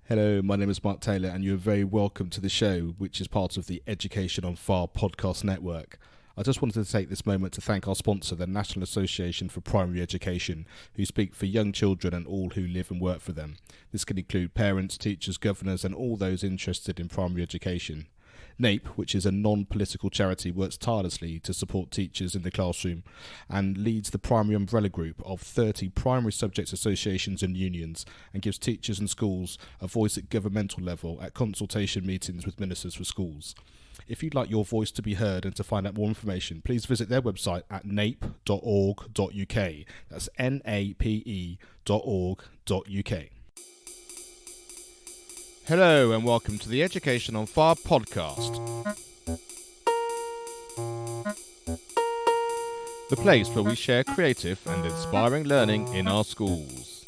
Hello, my name is Mark Taylor, and you're very welcome to the show, which is part of the Education on Fire podcast network. I just wanted to take this moment to thank our sponsor, the National Association for Primary Education, who speak for young children and all who live and work for them. This can include parents, teachers, governors, and all those interested in primary education. NAPE, which is a non-political charity, works tirelessly to support teachers in the classroom and leads the primary umbrella group of 30 primary subject associations and unions, and gives teachers and schools a voice at governmental level at consultation meetings with ministers for schools. If you'd like your voice to be heard and to find out more information, please visit their website at nape.org.uk. That's nape.org.uk. Hello and welcome to the Education on Fire podcast. The place where we share creative and inspiring learning in our schools.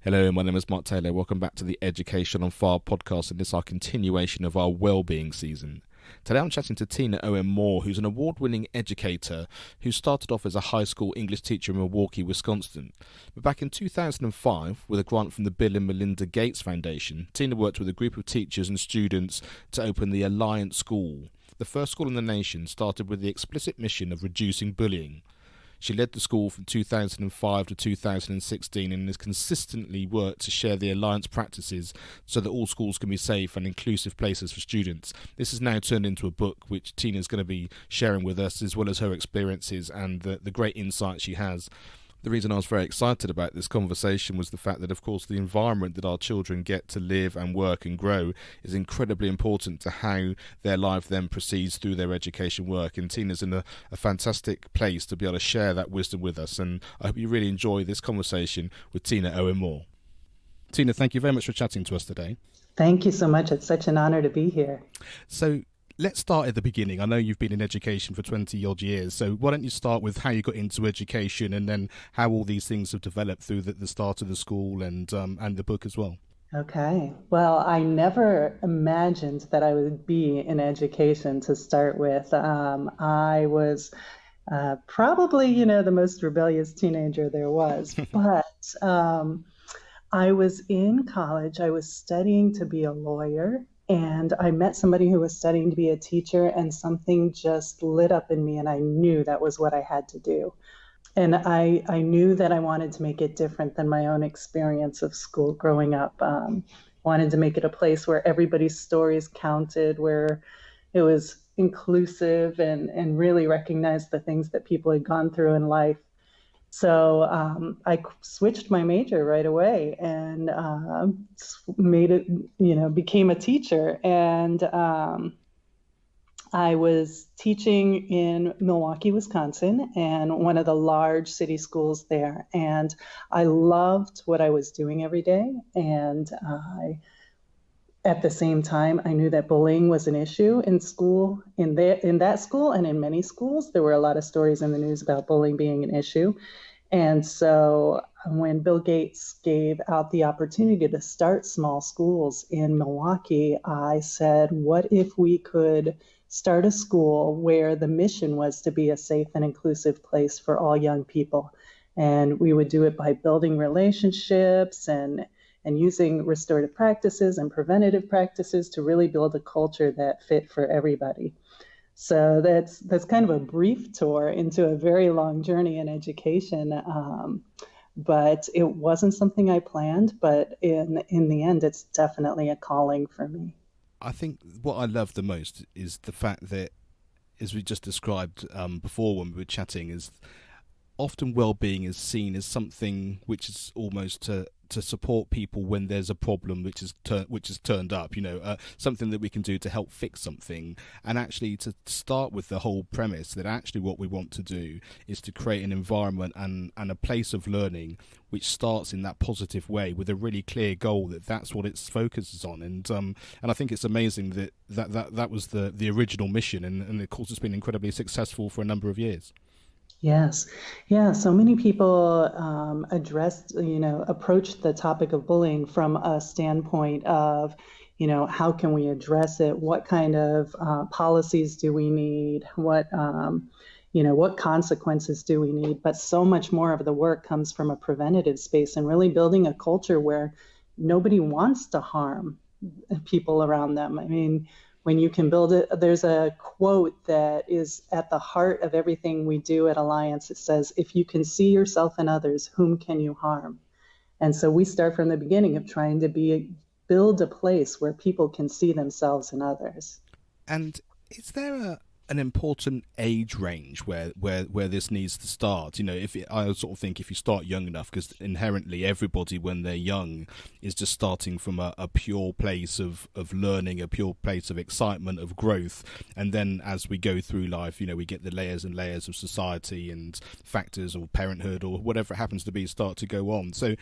Hello, my name is Mark Taylor. Welcome back to the Education on Fire podcast, and this is our continuation of our Wellbeing season. Today I'm chatting to Tina Owen-Moore, who's an award-winning educator who started off as a high school English teacher in Milwaukee, Wisconsin. But back in 2005, with a grant from the Bill and Melinda Gates Foundation, Tina worked with a group of teachers and students to open the Alliance School. The first school in the nation started with the explicit mission of reducing bullying. She led the school from 2005 to 2016 and has consistently worked to share the Alliance practices so that all schools can be safe and inclusive places for students. This has now turned into a book which Tina is going to be sharing with us, as well as her experiences and the great insight she has. The reason I was very excited about this conversation was the fact that, of course, the environment that our children get to live and work and grow is incredibly important to how their life then proceeds through their education work. And Tina's in a fantastic place to be able to share that wisdom with us. And I hope you really enjoy this conversation with Tina Owen-Moore. Tina, thank you very much for chatting to us today. Thank you so much. It's such an honor to be here. So, let's start at the beginning. I know you've been in education for 20 odd years, so why don't you start with how you got into education and then how all these things have developed through the start of the school and the book as well. Okay. Well, I never imagined that I would be in education to start with. I was probably, the most rebellious teenager there was, but I was in college. I was studying to be a lawyer. And I met somebody who was studying to be a teacher, and something just lit up in me, and I knew that was what I had to do. And I knew that I wanted to make it different than my own experience of school growing up. Wanted to make it a place where everybody's stories counted, where it was inclusive and really recognized the things that people had gone through in life. So I switched my major right away and made it, became a teacher. And I was teaching in Milwaukee, Wisconsin, and one of the large city schools there. And I loved what I was doing every day. And at the same time, I knew that bullying was an issue in school, in that school and in many schools. There were a lot of stories in the news about bullying being an issue. And so when Bill Gates gave out the opportunity to start small schools in Milwaukee, I said, what if we could start a school where the mission was to be a safe and inclusive place for all young people? And we would do it by building relationships and using restorative practices and preventative practices to really build a culture that fit for everybody. So that's kind of a brief tour into a very long journey in education. But it wasn't something I planned, but in the end, it's definitely a calling for me. I think what I love the most is the fact that, as we just described before when we were chatting, is often well-being is seen as something which is almost to support people when there's a problem which is turned up, something that we can do to help fix something, and actually to start with the whole premise that actually what we want to do is to create an environment and a place of learning which starts in that positive way with a really clear goal that's what its focuses on, and I think it's amazing that was the original mission, and of course it's been incredibly successful for a number of years. Yes. Yeah. So many people approach the topic of bullying from a standpoint of, how can we address it? What kind of policies do we need? What consequences do we need? But so much more of the work comes from a preventative space and really building a culture where nobody wants to harm people around them. I mean, when you can build it, there's a quote that is at the heart of everything we do at Alliance. It says, if you can see yourself in others, whom can you harm? And so we start from the beginning of trying to build a place where people can see themselves in others. And is there an important age range where this needs to start? I sort of think if you start young enough, because inherently everybody when they're young is just starting from a pure place of learning, a pure place of excitement, of growth, and then as we go through life, we get the layers and layers of society and factors or parenthood or whatever it happens to be start to go on. So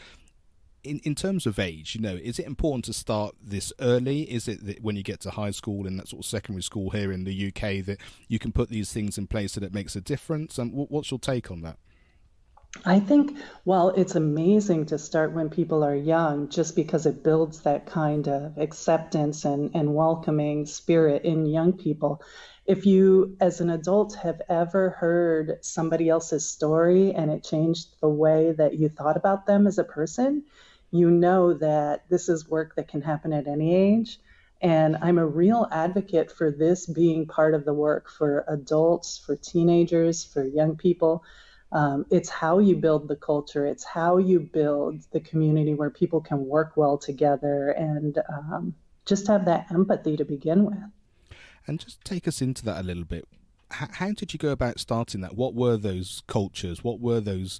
in terms of age, is it important to start this early? Is it that when you get to high school and that sort of secondary school here in the UK that you can put these things in place that it makes a difference? And what's your take on that? I think, well, it's amazing to start when people are young just because it builds that kind of acceptance and welcoming spirit in young people. If you, as an adult, have ever heard somebody else's story and it changed the way that you thought about them as a person, you know that this is work that can happen at any age. And I'm a real advocate for this being part of the work for adults, for teenagers, for young people. It's how you build the culture. It's how you build the community where people can work well together and just have that empathy to begin with. And just take us into that a little bit. How did you go about starting that? What were those cultures? What were those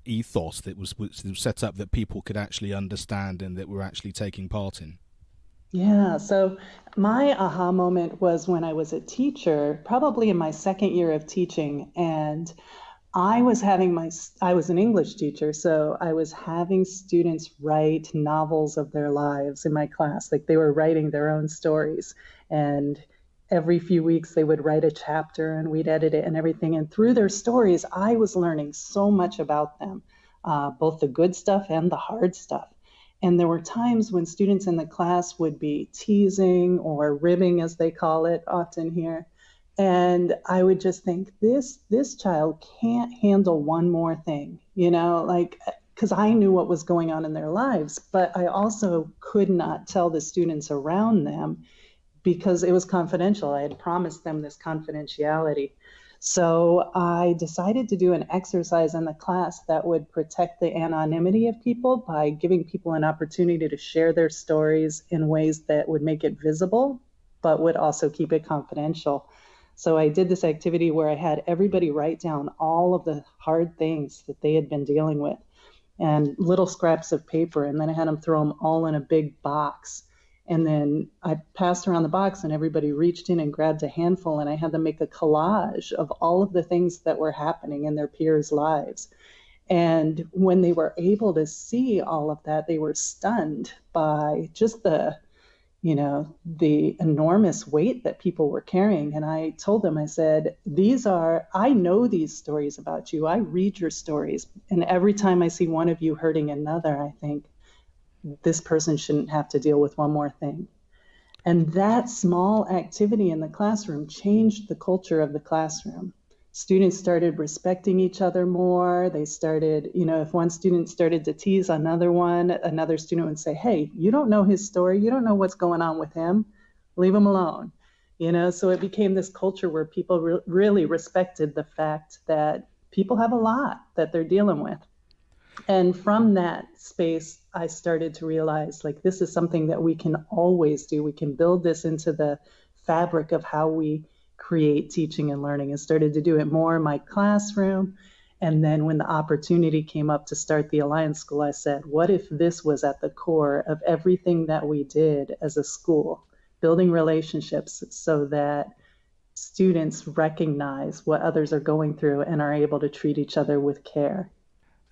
ethos that was set up that people could actually understand and that were actually taking part in? Yeah, so my aha moment was when I was a teacher, probably in my second year of teaching, and I was an English teacher, so I was having students write novels of their lives in my class. Like they were writing their own stories. And every few weeks they would write a chapter and we'd edit it and everything. And through their stories, I was learning so much about them, both the good stuff and the hard stuff. And there were times when students in the class would be teasing or ribbing, as they call it often here. And I would just think, this child can't handle one more thing, because I knew what was going on in their lives, but I also could not tell the students around them because it was confidential. I had promised them this confidentiality. So I decided to do an exercise in the class that would protect the anonymity of people by giving people an opportunity to share their stories in ways that would make it visible, but would also keep it confidential. So I did this activity where I had everybody write down all of the hard things that they had been dealing with and little scraps of paper. And then I had them throw them all in a big box. And then I passed around the box and everybody reached in and grabbed a handful and I had them make a collage of all of the things that were happening in their peers' lives. And when they were able to see all of that, they were stunned by just the enormous weight that people were carrying. And I told them, I said, I know these stories about you. I read your stories. And every time I see one of you hurting another, I think this person shouldn't have to deal with one more thing. And that small activity in the classroom changed the culture of the classroom. Students started respecting each other more. They started, if one student started to tease another one, another student would say, hey, you don't know his story. You don't know what's going on with him. Leave him alone. So it became this culture where people really respected the fact that people have a lot that they're dealing with. And from that space, I started to realize, this is something that we can always do. We can build this into the fabric of how we create teaching and learning, and started to do it more in my classroom. And then when the opportunity came up to start the Alliance School, I said, what if this was at the core of everything that we did as a school, building relationships so that students recognize what others are going through and are able to treat each other with care.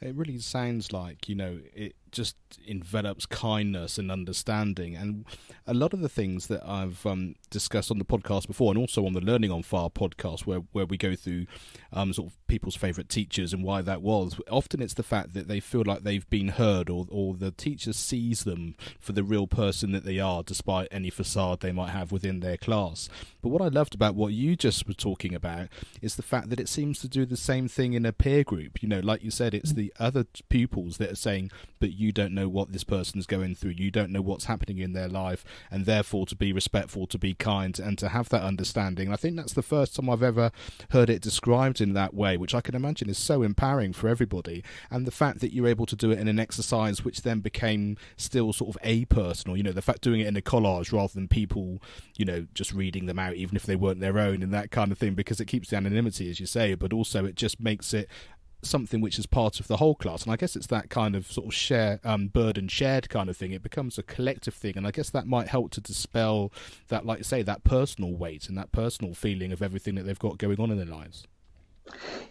It really sounds like, it just envelops kindness and understanding. And a lot of the things that I've discussed on the podcast before, and also on the Learning on Fire podcast, where we go through sort of people's favourite teachers and why that was. Often it's the fact that they feel like they've been heard, or the teacher sees them for the real person that they are, despite any facade they might have within their class. But what I loved about what you just were talking about is the fact that it seems to do the same thing in a peer group. You know, like you said, it's the other pupils that are saying, but you don't know what this person's going through, you don't know what's happening in their life, and therefore to be respectful, to be kind, and to have that understanding. I think that's the first time I've ever heard it described in that way, which I can imagine is so empowering for everybody. And the fact that you're able to do it in an exercise which then became still sort of apersonal, you know, the fact doing it in a collage rather than people, you know, just reading them out even if they weren't their own, and that kind of thing, because it keeps the anonymity, as you say, but also it just makes it something which is part of the whole class. And I guess it's that kind of sort of share burden shared kind of thing. It becomes a collective thing, and I guess that might help to dispel that, like you say, that personal weight and that personal feeling of everything that they've got going on in their lives.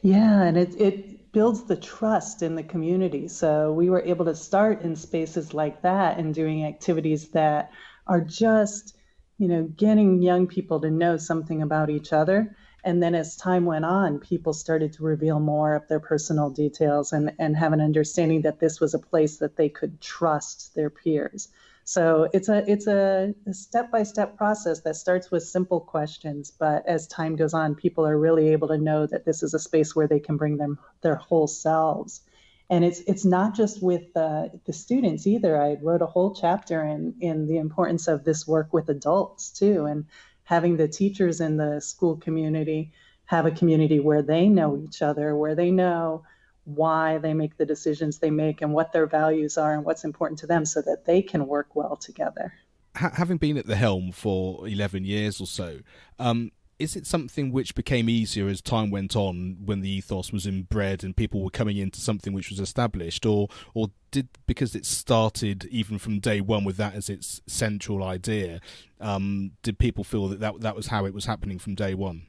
Yeah, and it builds the trust in the community. So we were able to start in spaces like that and doing activities that are just, you know, getting young people to know something about each other. And then as time went on, people started to reveal more of their personal details and have an understanding that this was a place that they could trust their peers. So it's a step-by-step process that starts with simple questions, but as time goes on, people are really able to know that this is a space where they can bring their whole selves. And it's not just with the students either. I wrote a whole chapter in the importance of this work with adults too, and having the teachers in the school community have a community where they know each other, where they know why they make the decisions they make and what their values are and what's important to them so that they can work well together. Having been at the helm for 11 years or so, is it something which became easier as time went on when the ethos was inbred and people were coming into something which was established, or did, because it started even from day one with that as its central idea, did people feel that was how it was happening from day one?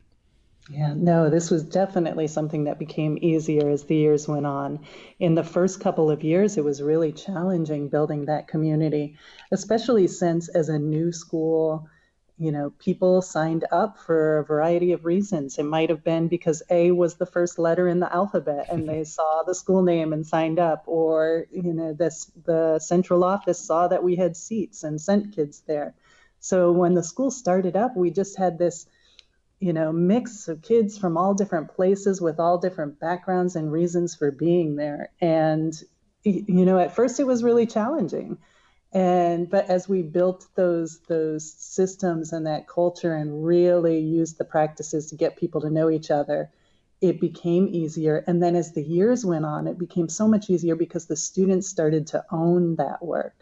Yeah, no, this was definitely something that became easier as the years went on. In the first couple of years, it was really challenging building that community, especially since as a new school, you know, people signed up for a variety of reasons. It might have been because A was the first letter in the alphabet and they saw the school name and signed up, or, you know, the central office saw that we had seats and sent kids there. So when the school started up, we just had this, you know, mix of kids from all different places with all different backgrounds and reasons for being there. And, you know, at first it was really challenging. But as we built those systems and that culture and really used the practices to get people to know each other, it became easier. And then as the years went on, it became so much easier because the students started to own that work.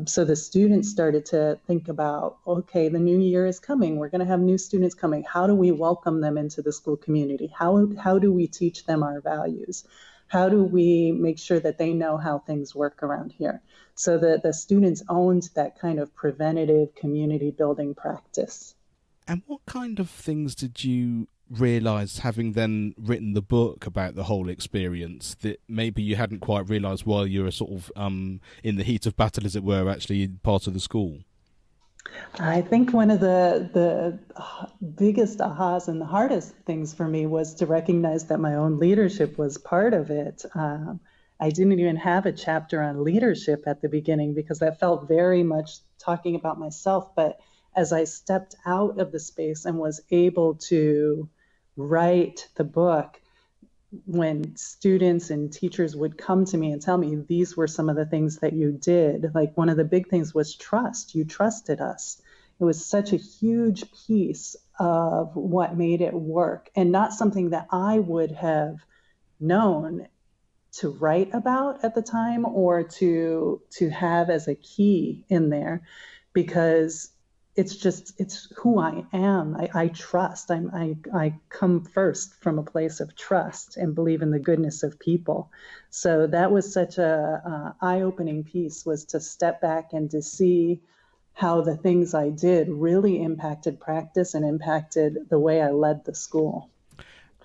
So the students started to think about, okay, the new year is coming. We're going to have new students coming. How do we welcome them into the school community? How do we teach them our values? How do we make sure that they know how things work around here? So that the students owned that kind of preventative community building practice. And what kind of things did you realise, having then written the book about the whole experience, that maybe you hadn't quite realised while you were sort of in the heat of battle, as it were, actually part of the school? I think one of the biggest ahas and the hardest things for me was to recognize that my own leadership was part of it. I didn't even have a chapter on leadership at the beginning because that felt very much talking about myself. But as I stepped out of the space and was able to write the book, when students and teachers would come to me and tell me these were some of the things that you did, like one of the big things was trust. You trusted us. It was such a huge piece of what made it work, and not something that I would have known to write about at the time or to have as a key in there, because it's who I am. I trust. I come first from a place of trust and believe in the goodness of people. So that was such a eye-opening piece, was to step back and to see how the things I did really impacted practice and impacted the way I led the school.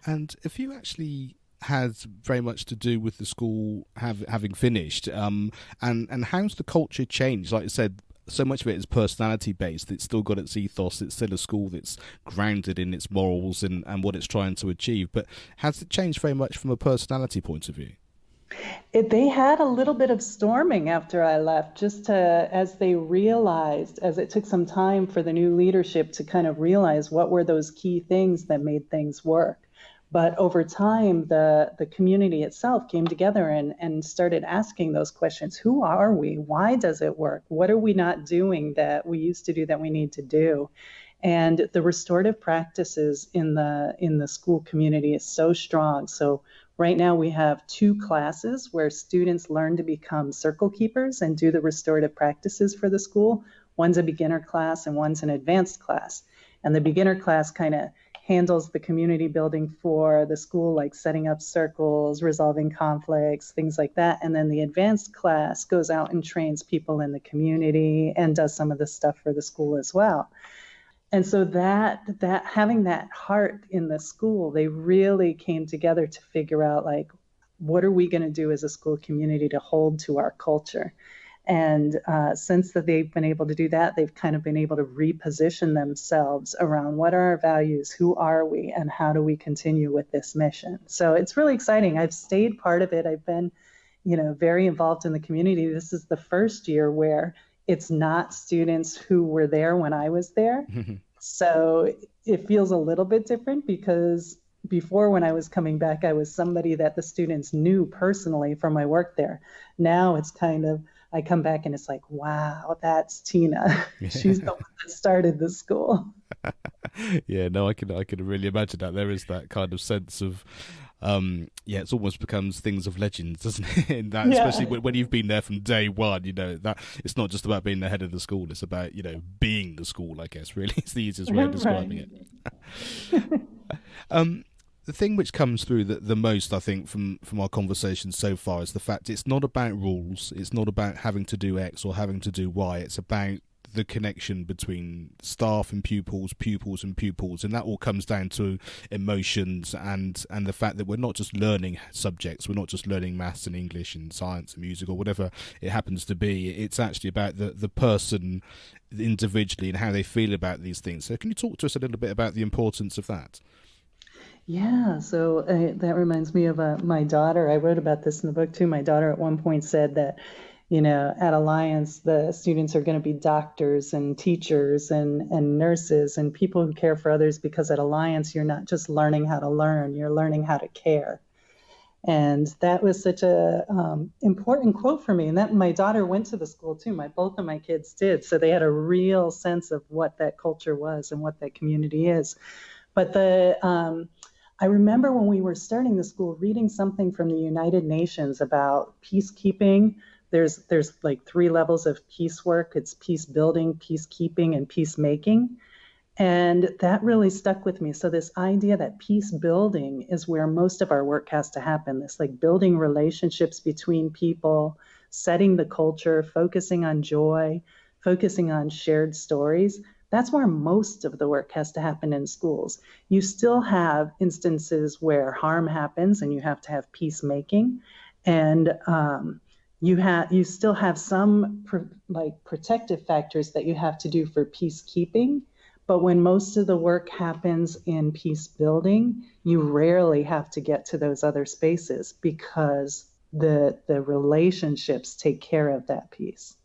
And if you actually had very much to do with the school having finished, and how's the culture changed? Like I said, so much of it is personality based. It's still got its ethos. It's still a school that's grounded in its morals and what it's trying to achieve. But has it changed very much from a personality point of view? They had a little bit of storming after I left, as they realized, as it took some time for the new leadership to kind of realize what were those key things that made things work. But over time, the community itself came together and started asking those questions. Who are we? Why does it work? What are we not doing that we used to do that we need to do? And the restorative practices in the school community is so strong. So right now we have 2 classes where students learn to become circle keepers and do the restorative practices for the school. One's a beginner class and one's an advanced class. And the beginner class kind of handles the community building for the school, like setting up circles, resolving conflicts, things like that. And then the advanced class goes out and trains people in the community and does some of the stuff for the school as well. And so that having that heart in the school, they really came together to figure out, like, what are we going to do as a school community to hold to our culture? And since that they've been able to do that, they've kind of been able to reposition themselves around what are our values, who are we, and how do we continue with this mission? So it's really exciting. I've stayed part of it. I've been, very involved in the community. This is the first year where it's not students who were there when I was there. So it feels a little bit different because before, when I was coming back, I was somebody that the students knew personally from my work there. Now it's kind of, I come back and it's like, wow, that's Tina. She's the one that started the school. Yeah, no, I can really imagine that. There is that kind of sense of, it's almost becomes things of legends, doesn't it? In that, especially when you've been there from day one, that it's not just about being the head of the school; it's about being the school. I guess really, it's the easiest way of describing it. The thing which comes through the most, I think, from our conversations so far is the fact it's not about rules. It's not about having to do X or having to do Y. It's about the connection between staff and pupils, pupils and pupils, and that all comes down to emotions and the fact that we're not just learning subjects, we're not just learning maths and English and science and music or whatever it happens to be. It's actually about the person individually and how they feel about these things. So can you talk to us a little bit about the importance of that? Yeah, so that reminds me of my daughter. I wrote about this in the book too. My daughter at one point said that, at Alliance, the students are going to be doctors and teachers and nurses and people who care for others, because at Alliance, you're not just learning how to learn, you're learning how to care. And that was such a important quote for me. And that my daughter went to the school too. Both of my kids did. So they had a real sense of what that culture was and what that community is. But I remember when we were starting the school reading something from the United Nations about peacekeeping. There's like 3 levels of peace work. It's peace building, peacekeeping, and peacemaking. And that really stuck with me. So this idea that peace building is where most of our work has to happen. This like building relationships between people, setting the culture, focusing on joy, focusing on shared stories. That's where most of the work has to happen in schools. You still have instances where harm happens and you have to have peacemaking. And you still have some protective factors that you have to do for peacekeeping. But when most of the work happens in peace building, you rarely have to get to those other spaces because the relationships take care of that piece.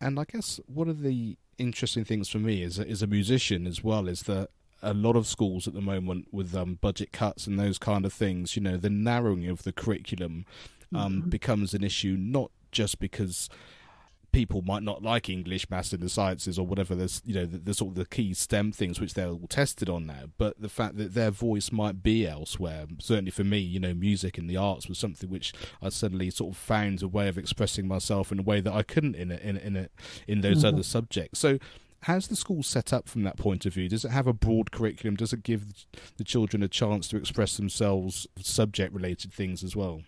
And I guess one of the interesting things for me as a musician as well is that a lot of schools at the moment with budget cuts and those kind of things, the narrowing of the curriculum becomes an issue, not just because people might not like English, maths and the sciences or whatever, there's the sort of the key STEM things which they're all tested on now, but the fact that their voice might be elsewhere. Certainly for me, music and the arts was something which I suddenly sort of found a way of expressing myself in a way that I couldn't in those other subjects. So how's the school set up from that point of view? Does it have a broad curriculum? Does it give the children a chance to express themselves, subject related things as well?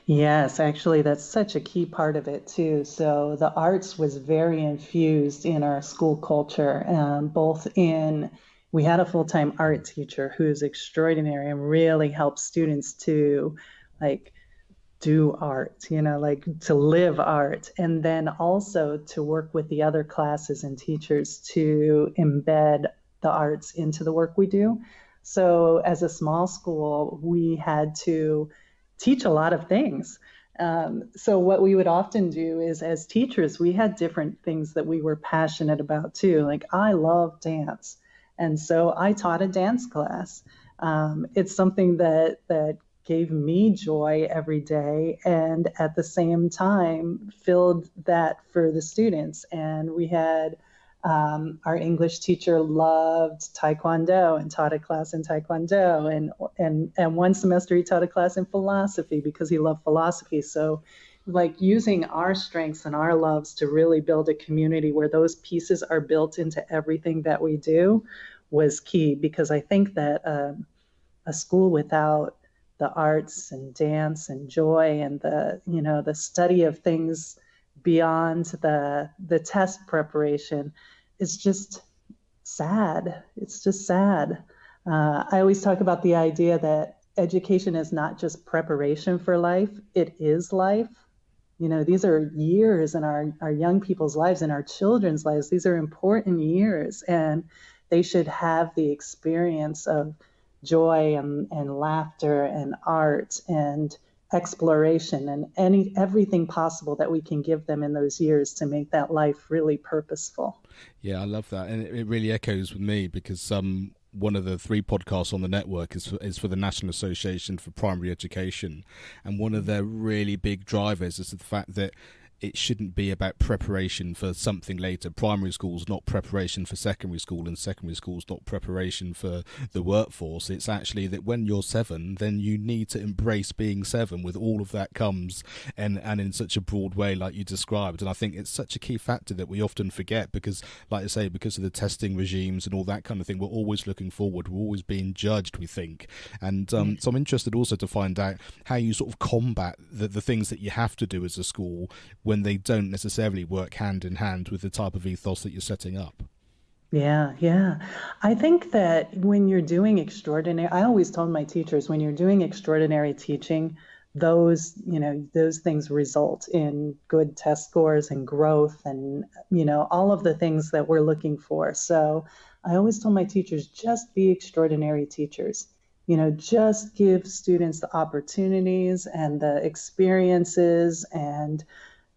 Yes, actually, that's such a key part of it too. So the arts was very infused in our school culture, we had a full-time art teacher who's extraordinary and really helped students to do art, like to live art, and then also to work with the other classes and teachers to embed the arts into the work we do. So as a small school, we had to teach a lot of things. So what we would often do is, as teachers, we had different things that we were passionate about too. Like I love dance, and so I taught a dance class. It's something that gave me joy every day, and at the same time filled that for the students. And we had our English teacher loved Taekwondo and taught a class in Taekwondo, and one semester he taught a class in philosophy because he loved philosophy. So like using our strengths and our loves to really build a community where those pieces are built into everything that we do was key, because I think that a school without the arts and dance and joy and the study of things beyond the test preparation is just sad. It's just sad. I always talk about the idea that education is not just preparation for life, it is life. These are years in our young people's lives and our children's lives. These are important years, and they should have the experience of joy and laughter and art and exploration and everything possible that we can give them in those years to make that life really purposeful. Yeah, I love that, and it really echoes with me because one of the 3 podcasts on the network is for the National Association for Primary Education, and one of their really big drivers is the fact that it shouldn't be about preparation for something later. Primary school's not preparation for secondary school, and secondary school's not preparation for the workforce. It's actually that when you're 7, then you need to embrace being 7 with all of that comes, and in such a broad way like you described. And I think it's such a key factor that we often forget because, like I say, because of the testing regimes and all that kind of thing, we're always looking forward. We're always being judged, we think. And so I'm interested also to find out how you sort of combat the things that you have to do as a school when they don't necessarily work hand in hand with the type of ethos that you're setting up. Yeah. I think that when you're doing extraordinary, I always told my teachers, when you're doing extraordinary teaching, those things result in good test scores and growth and, all of the things that we're looking for. So I always told my teachers, just be extraordinary teachers. Just give students the opportunities and the experiences and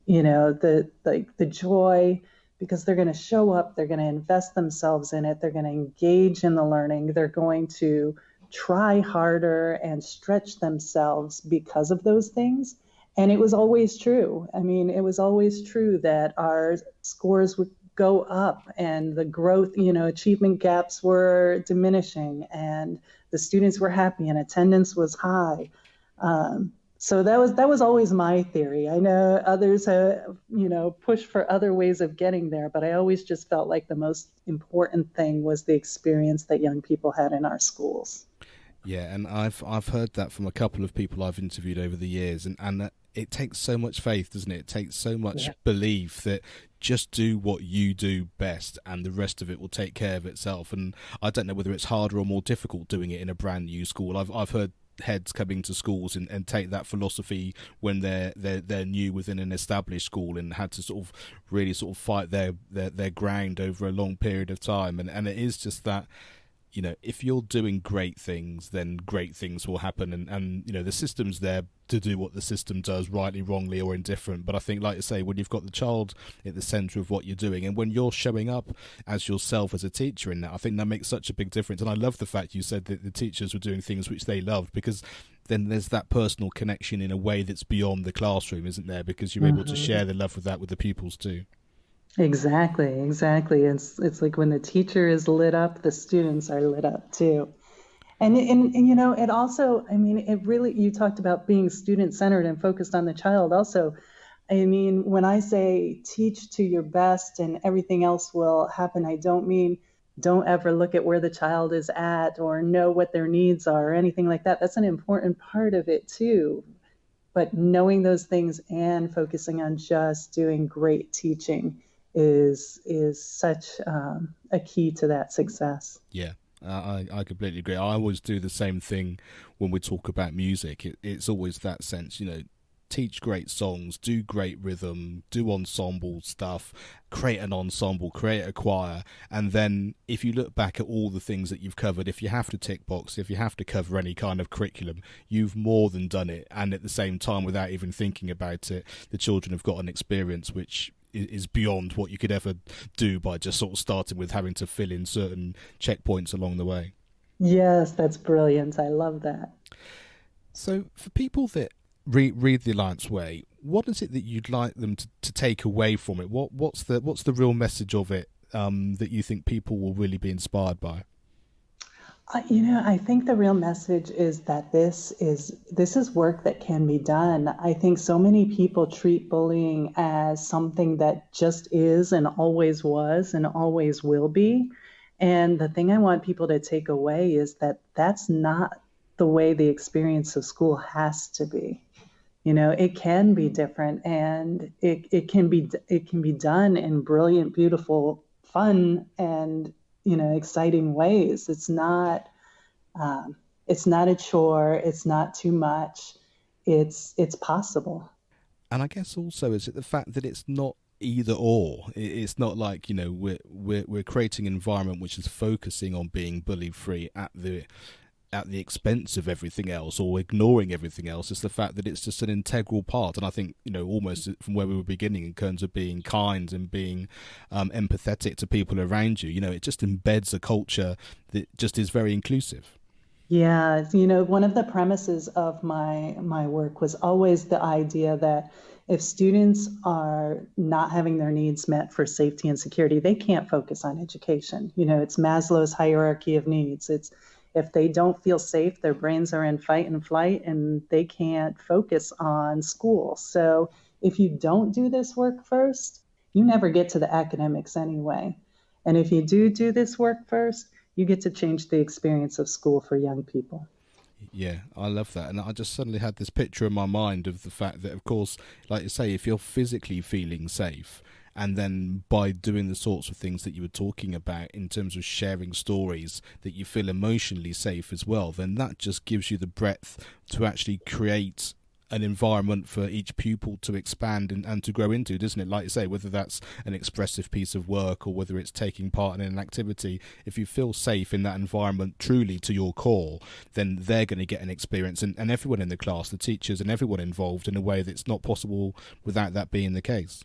the joy, because they're going to show up, they're going to invest themselves in it, they're going to engage in the learning, they're going to try harder and stretch themselves because of those things. And it was always true. I mean, it was always true that our scores would go up and the growth, achievement gaps were diminishing and the students were happy and attendance was high. So that was always my theory. I know others have, pushed for other ways of getting there, but I always just felt like the most important thing was the experience that young people had in our schools. Yeah, and I've heard that from a couple of people I've interviewed over the years, and it takes so much faith, doesn't it? It takes so much belief that just do what you do best and the rest of it will take care of itself. And I don't know whether it's harder or more difficult doing it in a brand new school. I've heard heads coming to schools and take that philosophy when they're new within an established school and had to sort of really sort of fight their ground over a long period of time, and it is just that, if you're doing great things, then great things will happen, and the system's there to do what the system does, rightly, wrongly, or indifferent. But I think, like you say, when you've got the child at the centre of what you're doing, and when you're showing up as yourself as a teacher in that, I think that makes such a big difference. And I love the fact you said that the teachers were doing things which they loved, because then there's that personal connection in a way that's beyond the classroom, isn't there? Because you're able to share the love of that with the pupils too. Exactly. It's like when the teacher is lit up, the students are lit up too. And it also, I mean, it really, you talked about being student-centered and focused on the child. Also, I mean, when I say teach to your best and everything else will happen, I don't mean don't ever look at where the child is at or know what their needs are or anything like that. That's an important part of it too. But knowing those things and focusing on just doing great teaching is such a key to that success. Yeah. I completely agree. I always do the same thing when we talk about music. It's always that sense, teach great songs, do great rhythm, do ensemble stuff, create an ensemble, create a choir, and then if you look back at all the things that you've covered, if you have to tick box, if you have to cover any kind of curriculum, you've more than done it. And at the same time, without even thinking about it, the children have got an experience which is beyond what you could ever do by just sort of starting with having to fill in certain checkpoints along the way. Yes, that's brilliant. I love that. So for people that read the Alliance Way, what is it that you'd like them to take away from it? What's the real message of it that you think people will really be inspired by? I think the real message is that this is work that can be done. I think so many people treat bullying as something that just is and always was and always will be. And the thing I want people to take away is that that's not the way the experience of school has to be. It can be different, and it can be done in brilliant, beautiful, fun, and exciting ways. It's not a chore. It's not too much. It's possible. And I guess also is it the fact that it's not either or. It's not like we're creating an environment which is focusing on being bully free at the expense of everything else or ignoring everything else. It's the fact that it's just an integral part. And I think, almost from where we were beginning in terms of being kind and being empathetic to people around you, it just embeds a culture that just is very inclusive. Yeah, one of the premises of my work was always the idea that if students are not having their needs met for safety and security, they can't focus on education. It's Maslow's hierarchy of needs. It's if they don't feel safe, their brains are in fight and flight, and they can't focus on school. So if you don't do this work first, you never get to the academics anyway. And if you do this work first, you get to change the experience of school for young people. Yeah, I love that. And I just suddenly had this picture in my mind of the fact that, of course, like you say, if you're physically feeling safe, and then by doing the sorts of things that you were talking about in terms of sharing stories, that you feel emotionally safe as well, then that just gives you the breadth to actually create an environment for each pupil to expand and to grow into, doesn't it? Like you say, whether that's an expressive piece of work or whether it's taking part in an activity, if you feel safe in that environment truly to your core, then they're going to get an experience, and everyone in the class, the teachers and everyone involved, in a way that's not possible without that being the case.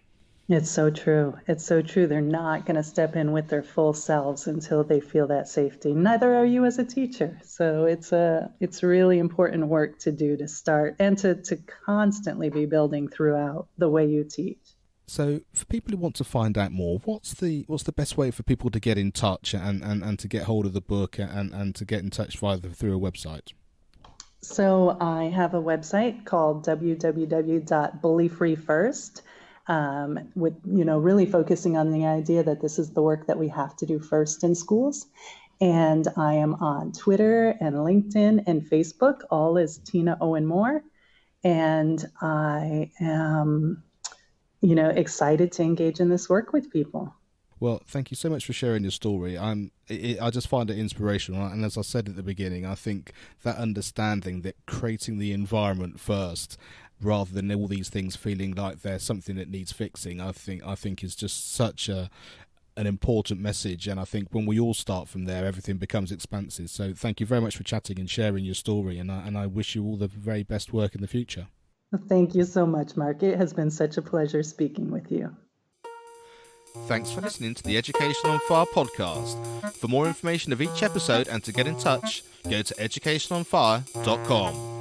It's so true. It's so true. They're not going to step in with their full selves until they feel that safety. Neither are you as a teacher. So it's really important work to do to start and to constantly be building throughout the way you teach. So for people who want to find out more, what's the best way for people to get in touch and to get hold of the book and to get in touch through a website? So I have a website called www.bullyfreefirst. With really focusing on the idea that this is the work that we have to do first in schools. And I am on Twitter and LinkedIn and Facebook, all as Tina Owen-Moore. And I am, excited to engage in this work with people. Well, thank you so much for sharing your story. I just find it inspirational. And as I said at the beginning, I think that understanding that creating the environment first, rather than all these things feeling like there's something that needs fixing, I think is just such an important message. And I think when we all start from there, everything becomes expansive. So thank you very much for chatting and sharing your story. And I wish you all the very best work in the future. Thank you so much, Mark. It has been such a pleasure speaking with you. Thanks for listening to the Education on Fire podcast. For more information of each episode and to get in touch, go to educationonfire.com.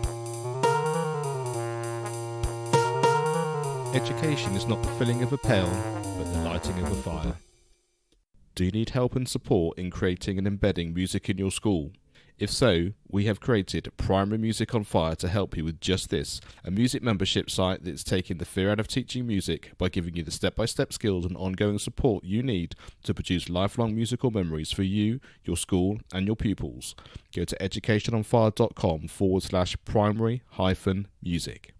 Education is not the filling of a pail, but the lighting of a fire. Do you need help and support in creating and embedding music in your school? If so, we have created Primary Music on Fire to help you with just this, a music membership site that's taking the fear out of teaching music by giving you the step-by-step skills and ongoing support you need to produce lifelong musical memories for you, your school and your pupils. Go to educationonfire.com/primary-music.